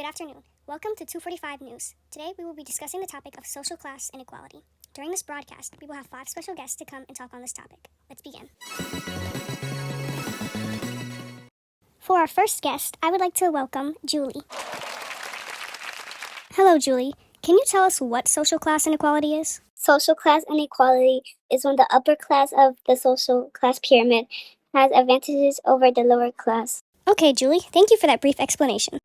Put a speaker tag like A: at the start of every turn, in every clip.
A: afternoon. Welcome to 245 News. Today we will be discussing the topic of social class inequality. During this broadcast, we will have 5 special guests to come and talk on this topic. Let's begin. For our first guest, I would like to welcome Julie. Hello, Julie. Can you tell us what social class inequality is?
B: Social class inequality is when the upper class of the social class pyramid has advantages over the lower class.
A: Okay, Julie, thank you for that brief explanation.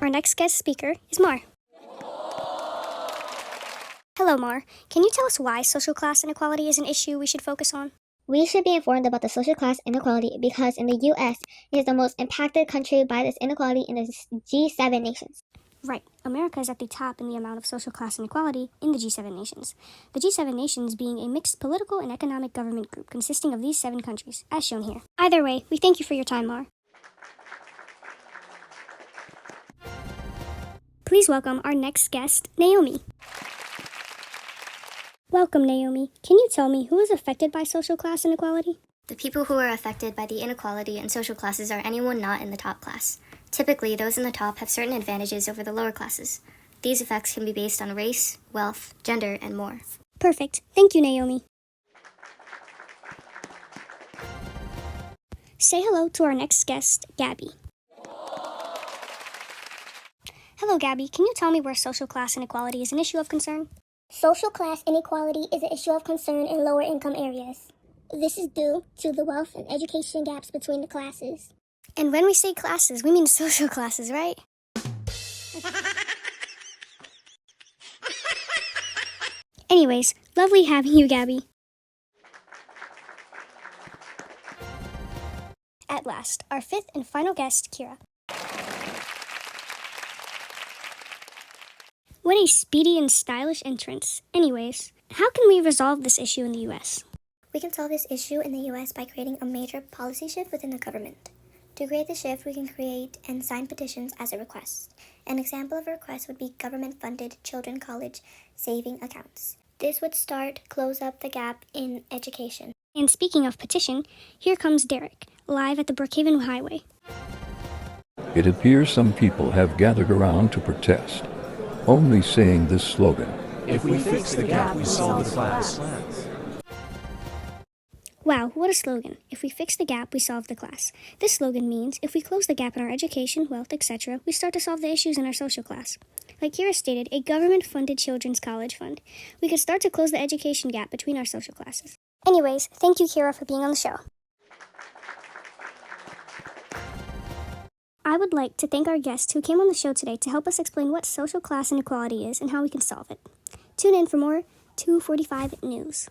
A: Our next guest speaker is Mar. Hello, Mar. Can you tell us why social class inequality is an issue we should focus on?
C: We should be informed about the social class inequality because in the U.S. it is the most impacted country by this inequality in the G7 nations.
A: Right. America is at the top in the amount of social class inequality in the G7 nations. The G7 nations being a mixed political and economic government group consisting of these 7 countries, as shown here. Either way, we thank you for your time, Mar. Please welcome our next guest, Naomi. Welcome, Naomi. Can you tell me who is affected by social class inequality?
D: The people who are affected by the inequality in social classes are anyone not in the top class. Typically, those in the top have certain advantages over the lower classes. These effects can be based on race, wealth, gender, and more.
A: Perfect. Thank you, Naomi. Say hello to our next guest, Gabby. Hello, Gabby. Can you tell me where social class inequality is an issue of concern?
E: Social class inequality is an issue of concern in lower income areas. This is due to the wealth and education gaps between the classes.
A: And when we say classes, we mean social classes, right? Anyways, lovely having you, Gabby. At last, our 5th and final guest, Kira. What a speedy and stylish entrance. Anyways, how can we resolve this issue in the U.S.?
F: We can solve this issue in the U.S. by creating a major policy shift within the government. To create the shift, we can create and sign petitions as a request. An example of a request would be government-funded children college saving accounts. This would close up the gap in education.
A: And speaking of petition, here comes Derek, live at the Brookhaven Highway.
G: It appears some people have gathered around to protest, only saying this slogan:
H: If we fix the gap, we solve the class.
A: Wow, what a slogan. If we fix the gap, we solve the class. This slogan means if we close the gap in our education, wealth, etc., we start to solve the issues in our social class. Like Kira stated, a government-funded children's college fund. We could start to close the education gap between our social classes. Anyways, thank you, Kira, for being on the show. I would like to thank our guests who came on the show today to help us explain what social class inequality is and how we can solve it. Tune in for more 245 News.